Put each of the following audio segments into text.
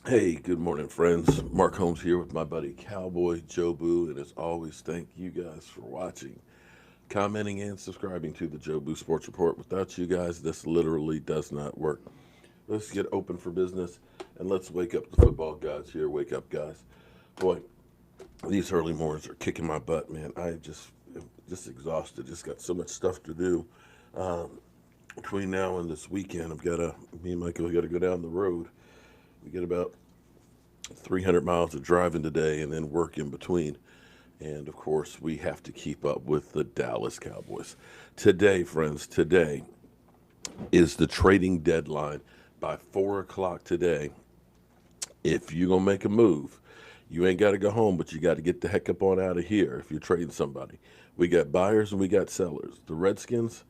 Hey, good morning, friends. Mark Holmes here with my buddy Cowboy Joe Boo, and as always, thank you guys for watching, commenting, and subscribing to the Joe Boo Sports Report. Without you guys, this literally does not work. Let's get open for business, and let's wake up the football gods here. Wake up, guys. Boy, these early mornings are kicking my butt, man. I just exhausted. Just got so much stuff to do. Between now and this weekend, me and Michael got to go down the road. We get about 300 miles of driving today and then work in between. And of course, we have to keep up with the Dallas Cowboys. Today, friends, today is the trading deadline. By 4 o'clock today, if you're going to make a move, you ain't got to go home, but you got to get the heck up on out of here if you're trading somebody. We got buyers and we got sellers. The Redskins,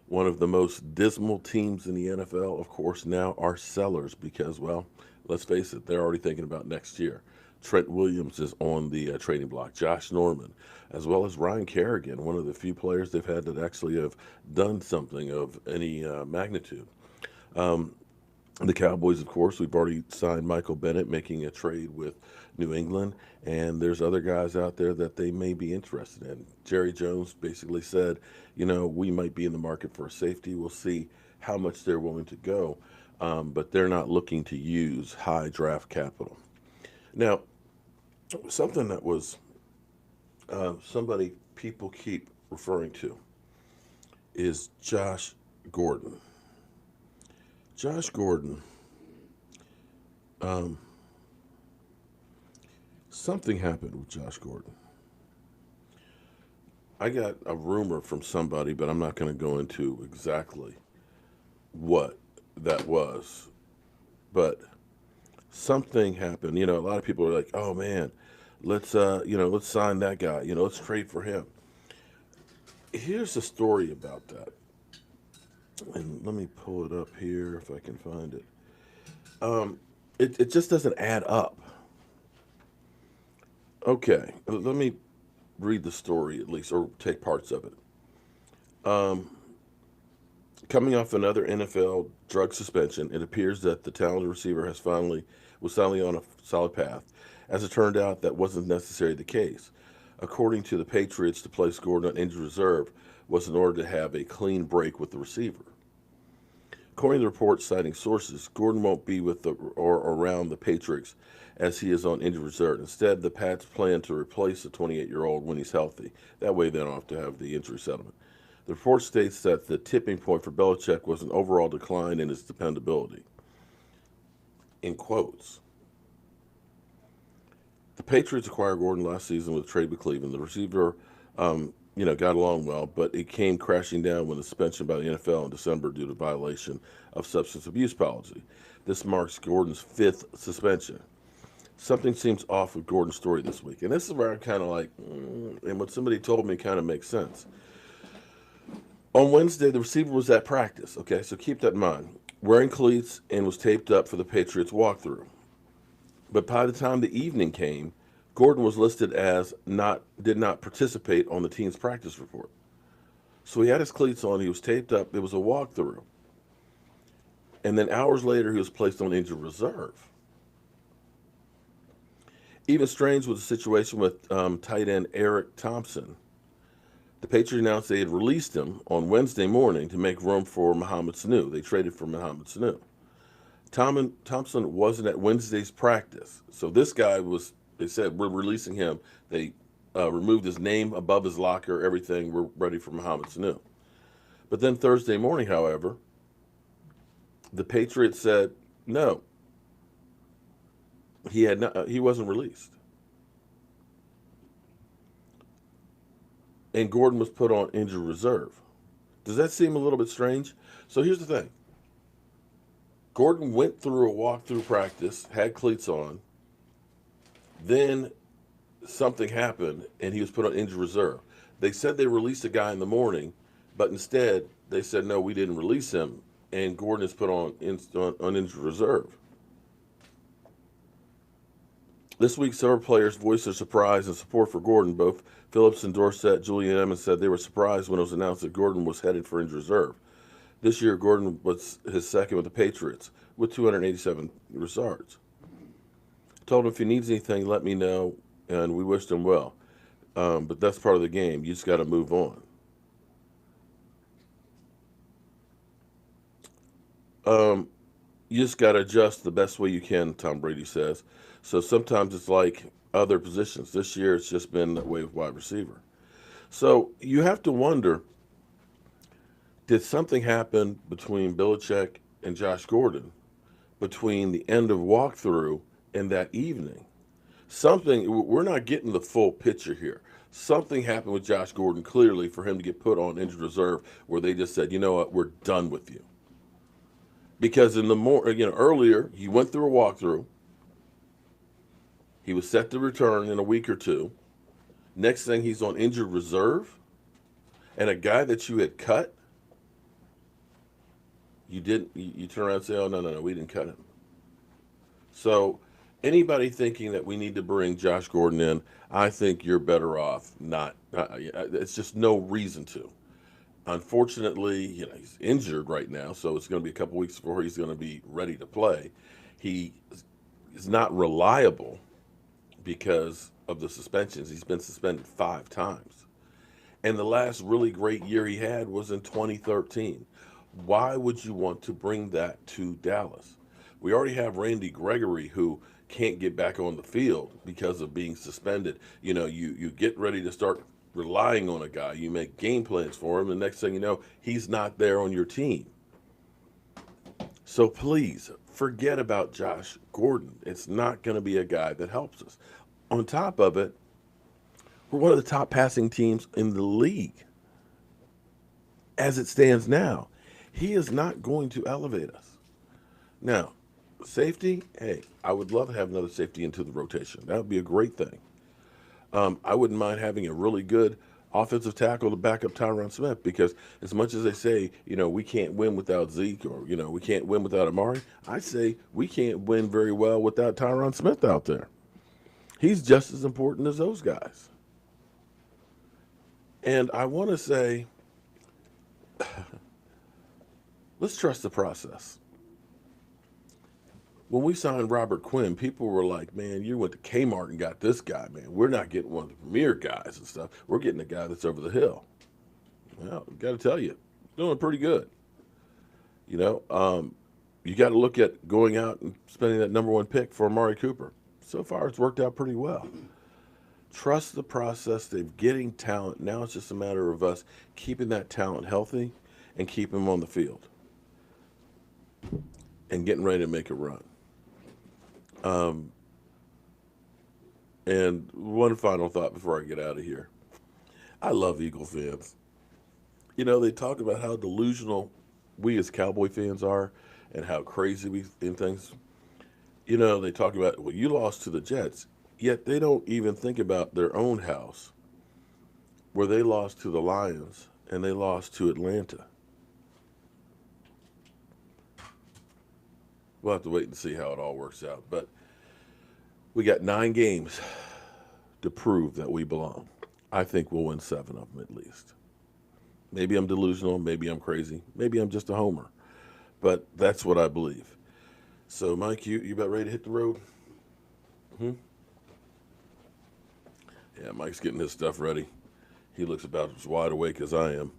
one of the most dismal teams in the NFL, of course, now are sellers because, well, let's face it, they're already thinking about next year. Trent Williams is on the trading block. Josh Norman, as well as Ryan Kerrigan, one of the few players they've had that actually have done something of any magnitude. The Cowboys, of course, we've already signed Michael Bennett, making a trade with New England, and there's other guys out there that they may be interested in. Jerry Jones basically said, we might be in the market for a safety. We'll see how much they're willing to go, but they're not looking to use high draft capital. Now, something that was somebody people keep referring to is Josh Gordon. Josh Gordon, um, something happened with Josh Gordon. I got a rumor from somebody, but I'm not going to go into exactly what that was. But something happened. A lot of people are like, "Oh man, let's sign that guy. Let's trade for him." Here's the story about that, and let me pull it up here if I can find it. It just doesn't add up. Okay, let me read the story at least, or take parts of it. Coming off another NFL drug suspension, it appears that the talented receiver was finally on a solid path. As it turned out, that wasn't necessarily the case. According to the Patriots, to place Gordon on injured reserve was in order to have a clean break with the receiver. According to the report citing sources, Gordon won't be with or around the Patriots as he is on injured reserve. Instead, the Pats plan to replace the 28-year-old when he's healthy. That way, they don't have to have the injury settlement. The report states that the tipping point for Belichick was an overall decline in his dependability. In quotes, the Patriots acquired Gordon last season with a trade with Cleveland. The receiver, got along well, but it came crashing down when the suspension by the NFL in December due to violation of substance abuse policy. This marks Gordon's fifth suspension. Something seems off with Gordon's story this week, and this is where I'm kind of like, and what somebody told me kind of makes sense. On Wednesday, the receiver was at practice. Okay, so keep that in mind. Wearing cleats and was taped up for the Patriots walkthrough. But by the time the evening came, Gordon was listed as did not participate on the team's practice report. So he had his cleats on, he was taped up, it was a walkthrough. And then hours later, he was placed on injured reserve. Even strange was the situation with tight end Eric Thompson. The Patriots announced they had released him on Wednesday morning to make room for Mohamed Sanu. They traded for Mohamed Sanu. Thompson wasn't at Wednesday's practice. So this guy they said, we're releasing him. They removed his name above his locker, everything. We're ready for Mohamed Sanu. But then Thursday morning, however, the Patriots said, no, he wasn't released. And Gordon was put on injured reserve. Does that seem a little bit strange? So here's the thing. Gordon went through a walkthrough practice, had cleats on. Then something happened, and he was put on injured reserve. They said they released the guy in the morning, but instead they said, no, we didn't release him, and Gordon is put on injured reserve. This week, several players voiced their surprise and support for Gordon. Both Phillips and Dorsett, Julian Edmonds said they were surprised when it was announced that Gordon was headed for injured reserve. This year, Gordon was his second with the Patriots with 287 yards. Told him if he needs anything, let me know, and we wished him well. But that's part of the game. You just got to move on. Um, you just got to adjust the best way you can, Tom Brady says. So sometimes it's like other positions. This year it's just been that way with wide receiver. So you have to wonder, did something happen between Belichick and Josh Gordon between the end of walkthrough and that evening? Something, we're not getting the full picture here. Something happened with Josh Gordon clearly for him to get put on injured reserve where they just said, you know what, we're done with you. Because in the earlier, he went through a walkthrough. He was set to return in a week or two. Next thing, he's on injured reserve. And a guy that you had cut, you turn around and say, oh, no, we didn't cut him. So anybody thinking that we need to bring Josh Gordon in, I think you're better off not. It's just no reason to. Unfortunately, he's injured right now, so it's going to be a couple weeks before he's going to be ready to play. He is not reliable because of the suspensions. He's been suspended 5 times. And the last really great year he had was in 2013. Why would you want to bring that to Dallas? We already have Randy Gregory, who can't get back on the field because of being suspended. You get ready to start relying on a guy. You make game plans for him. The next thing you know, he's not there on your team. So please forget about Josh Gordon. It's not going to be a guy that helps us. On top of it, we're one of the top passing teams in the league. As it stands now, he is not going to elevate us. Now, safety, hey, I would love to have another safety into the rotation. That would be a great thing. I wouldn't mind having a really good offensive tackle to back up Tyron Smith, because as much as they say, we can't win without Zeke, or, we can't win without Amari, I say we can't win very well without Tyron Smith out there. He's just as important as those guys. And I want to say, let's trust the process. When we signed Robert Quinn, people were like, man, you went to Kmart and got this guy, man. We're not getting one of the premier guys and stuff. We're getting a guy that's over the hill. Well, got to tell you, doing pretty good. You got to look at going out and spending that #1 pick for Amari Cooper. So far, it's worked out pretty well. Trust the process. They're getting talent. Now it's just a matter of us keeping that talent healthy and keeping them on the field and getting ready to make a run. And one final thought before I get out of here. I love Eagle fans. They talk about how delusional we as Cowboy fans are and how crazy we in things. They talk about, well, you lost to the Jets, yet they don't even think about their own house, where they lost to the Lions and they lost to Atlanta. We'll have to wait and see how it all works out. But we got 9 games to prove that we belong. I think we'll win 7 of them at least. Maybe I'm delusional. Maybe I'm crazy. Maybe I'm just a homer. But that's what I believe. So, Mike, you about ready to hit the road? Yeah, Mike's getting his stuff ready. He looks about as wide awake as I am.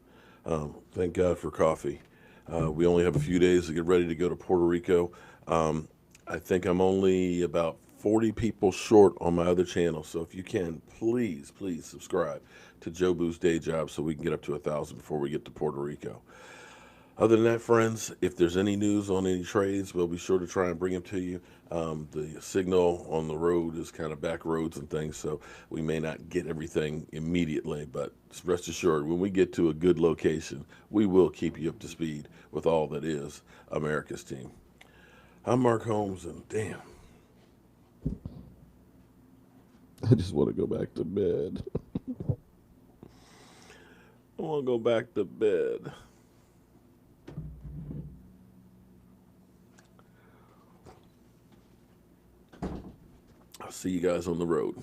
Thank God for coffee. We only have a few days to get ready to go to Puerto Rico. I think I'm only about 40 people short on my other channel. So if you can, please subscribe to Joe Boo's Day Job so we can get up to 1,000 before we get to Puerto Rico. Other than that, friends, if there's any news on any trades, we'll be sure to try and bring them to you. The signal on the road is kind of back roads and things, so we may not get everything immediately, but rest assured, when we get to a good location, we will keep you up to speed with all that is America's team. I'm Mark Holmes, and damn, I just want to go back to bed. I want to go back to bed. I'll see you guys on the road.